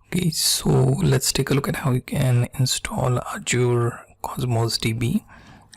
Okay, so let's take a look at how you can install Azure Cosmosdb.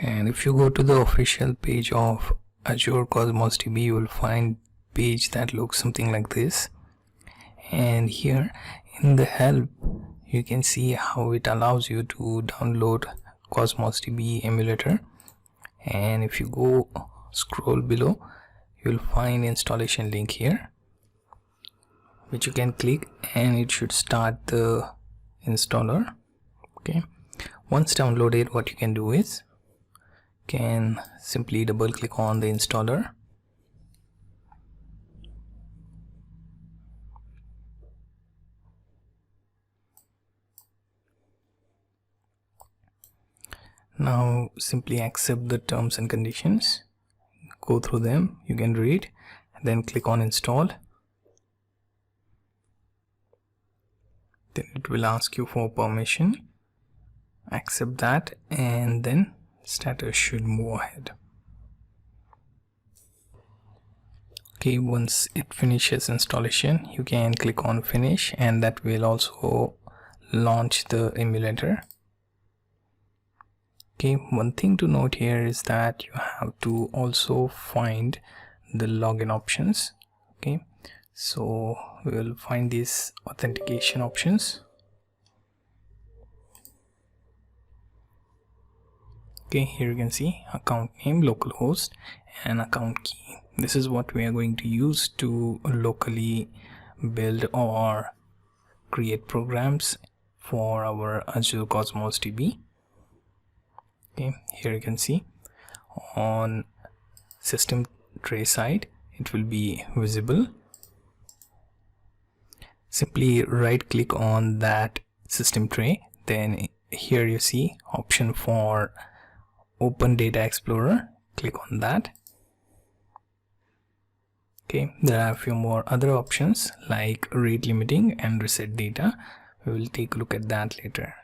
And if you go to the official page of Azure Cosmosdb, you will find page that looks something like this. And here in the help, you can see how it allows you to download Cosmosdb emulator. And if you go scroll below, you'll find installation link here, which you can click and it should start the installer. Okay, once downloaded, what you can do is you can simply double click on the installer. Now simply accept the terms and conditions, go through them, you can read, and then click on install. Then it will ask you for permission, accept that, and then status should move ahead. Okay, once it finishes installation, you can click on finish, and that will also launch the emulator. Okay, one thing to note here is that you have to also find the login options. Okay, so we will find these authentication options. Okay, here you can see account name, localhost, and account key. This is what we are going to use to locally build or create programs for our Azure Cosmosdb. Okay, here you can see on system tray side it will be visible. Simply right click on that system tray, then here you see option for open data explorer, click on that. Okay, there are a few more other options like rate limiting and reset data. We will take a look at that later.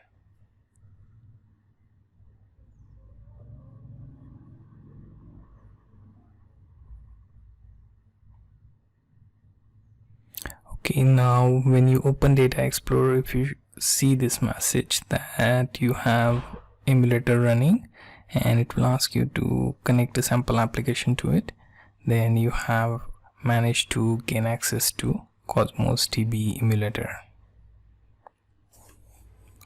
Okay, now when you open Data Explorer, if you see this message that you have emulator running and it will ask you to connect a sample application to it, then you have managed to gain access to Cosmosdb emulator.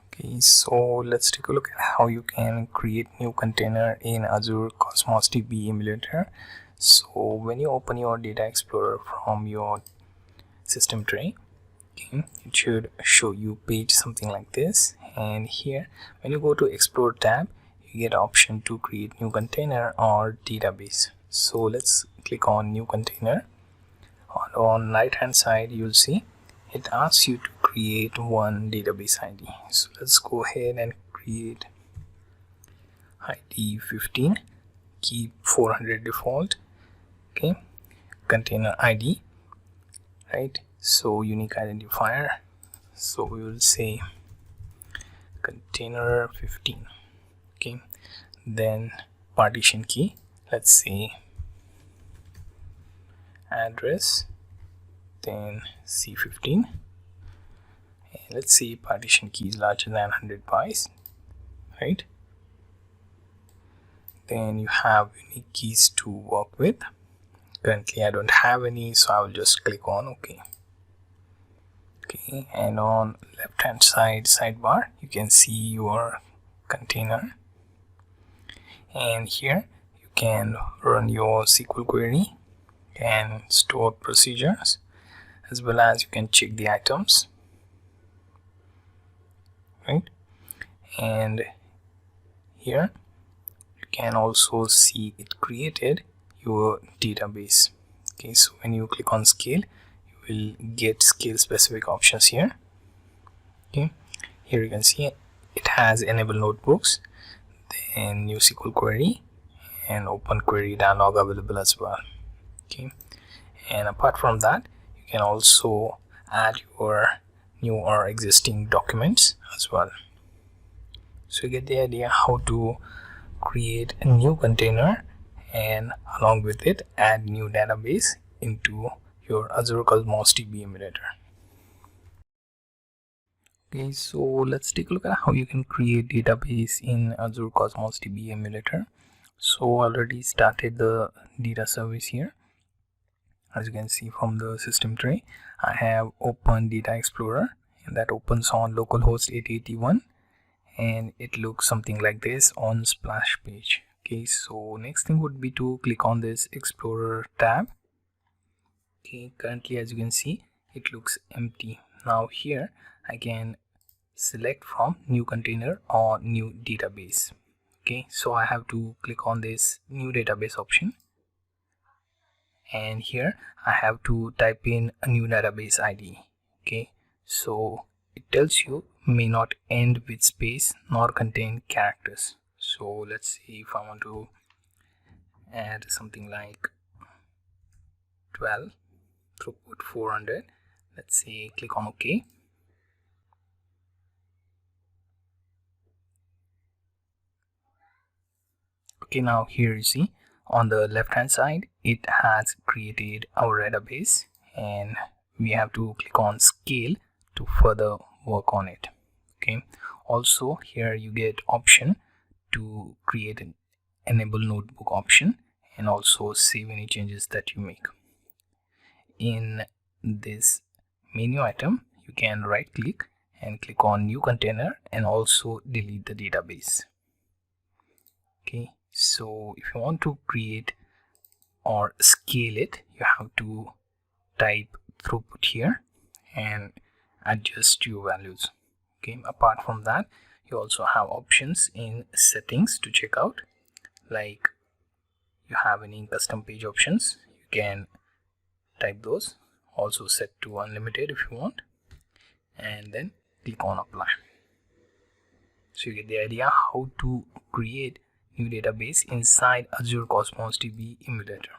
Okay, so let's take a look at how you can create new container in Azure Cosmosdb emulator. So when you open your Data Explorer from your system tray, okay, it should show you page something like this, and here when you go to Explore tab, you get option to create new container or database. So let's click on new container. On right hand side you'll see it asks you to create one database ID. So let's go ahead and create ID 15, keep 400 default. Okay, container ID, right? So unique identifier, so we will say container 15. Okay, then partition key, let's say address, then C15, and let's say partition key is larger than 100 bytes, right? Then you have unique keys to work with. Currently I don't have any, so I will just click on OK. Okay, and on left hand side sidebar you can see your container, and here you can run your SQL query and store procedures, as well as you can check the items, right? And here you can also see it created your database. Okay, so when you click on scale, you will get scale specific options here. Okay, here you can see it has enable notebooks, then new SQL query and open query dialog available as well. Okay, and apart from that, you can also add your new or existing documents as well. So you get the idea how to create a new container and along with it add new database into your Azure Cosmosdb emulator. Okay, so let's take a look at how you can create database in Azure Cosmosdb emulator. So already started the data service here. As you can see from the system tray, I have open Data Explorer, and that opens on localhost 8081, and it looks something like this on splash page. Okay, so next thing would be to click on this Explorer tab. Okay, currently as you can see, it looks empty. Now here I can select from new container or new database. Okay, so I have to click on this new database option, and here I have to type in a new database ID. Okay, so it tells you may not end with space nor contain characters. So let's see if I want to add something like 12 throughput 400. Let's see, click on OK. Okay, now here you see on the left hand side it has created our database, and we have to click on scale to further work on it. Okay, also here you get option to create an enable notebook option and also save any changes that you make. In this menu item you can right click and click on new container and also delete the database. Okay, so if you want to create or scale it, you have to type throughput here and adjust your values. Okay, apart from that you also have options in settings to check out, like you have any custom page options, you can type those, also set to unlimited if you want, and then click on apply. So you get the idea how to create new database inside Azure Cosmosdb emulator.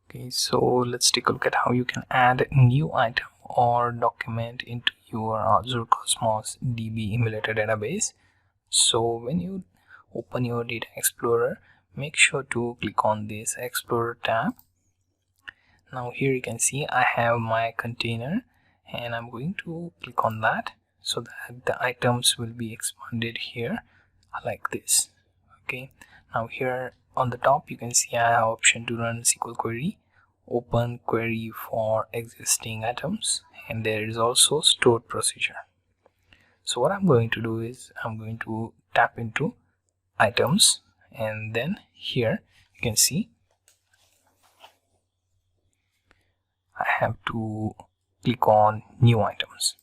Okay, so let's take a look at how you can add a new item or document into your Azure Cosmosdb emulator database. So when you open your Data Explorer, make sure to click on this Explorer tab. Now here you can see I have my container, and I'm going to click on that so that the items will be expanded here like this. Okay, now here on the top you can see I have option to run SQL query, open query for existing items, and there is also stored procedure. So what I'm going to do is I'm going to tap into items, and then here you can see I have to click on new items.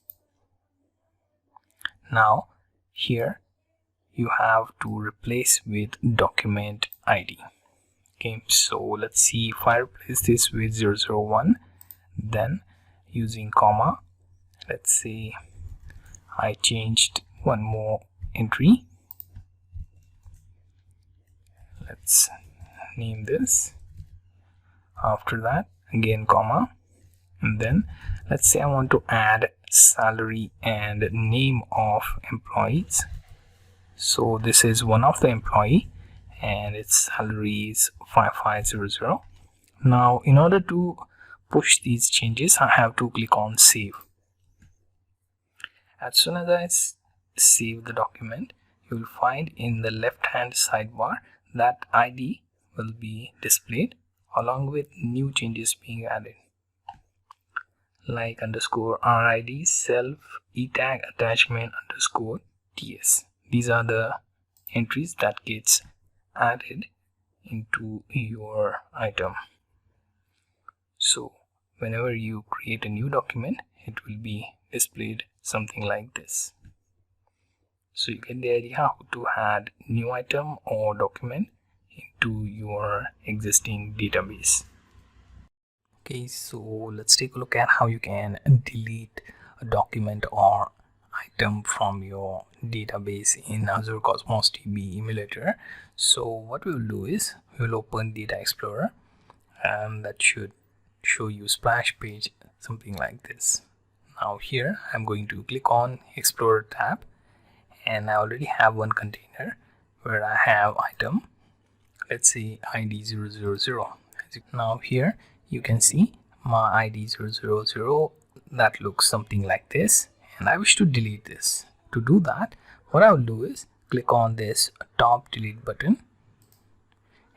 Now here you have to replace with document ID. Okay, so let's see if I replace this with 001, then using comma, let's say I changed one more entry. Let's name this. After that again comma, and then let's say I want to add salary and name of employees. So this is one of the employee and its salary is 5500. Now in order to push these changes I have to click on save. As soon as I save the document, you will find in the left hand sidebar that ID will be displayed along with new changes being added, like underscore RID self etag attachment underscore TS. These are the entries that gets added into your item. So whenever you create a new document, it will be displayed something like this. So you get the idea how to add new item or document into your existing database. Okay, so let's take a look at how you can delete a document or item from your database in Azure Cosmosdb emulator. So what we will do is we will open Data Explorer, and that should show you splash page something like this. Now here I'm going to click on Explorer tab, and I already have one container where I have item, let's say ID 000. Now here you can see my ID 000, that looks something like this, and I wish to delete this. To do that, what I will do is click on this top delete button,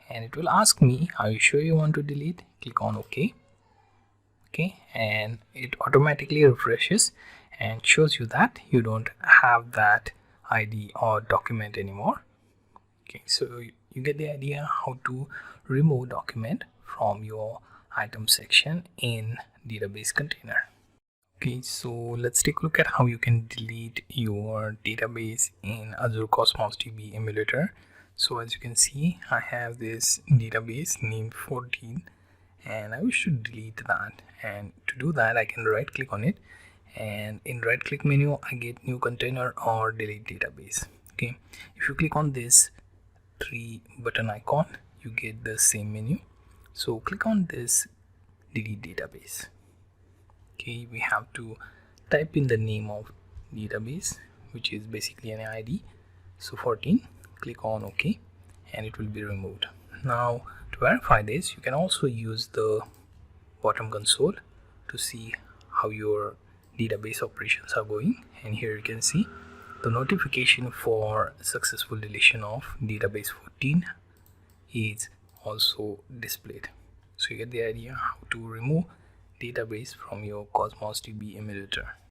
and it will ask me, are you sure you want to delete? Click on OK. Okay, and it automatically refreshes and shows you that you don't have that ID or document anymore. Okay, so you get the idea how to remove document from your item section in database container. Okay, so let's take a look at how you can delete your database in Azure Cosmosdb emulator. So as you can see, I have this database named 14 and I wish to delete that, and to do that I can right click on it, and in right click menu I get new container or delete database. Okay, if you click on this 3 button icon you get the same menu, so click on this delete database. Okay, we have to type in the name of database, which is basically an ID, so 14. Click on OK and it will be removed. Now to verify this, you can also use the bottom console to see how your database operations are going, and here you can see the notification for successful deletion of database 14 is also displayed. So you get the idea how to remove database from your Cosmosdb emulator.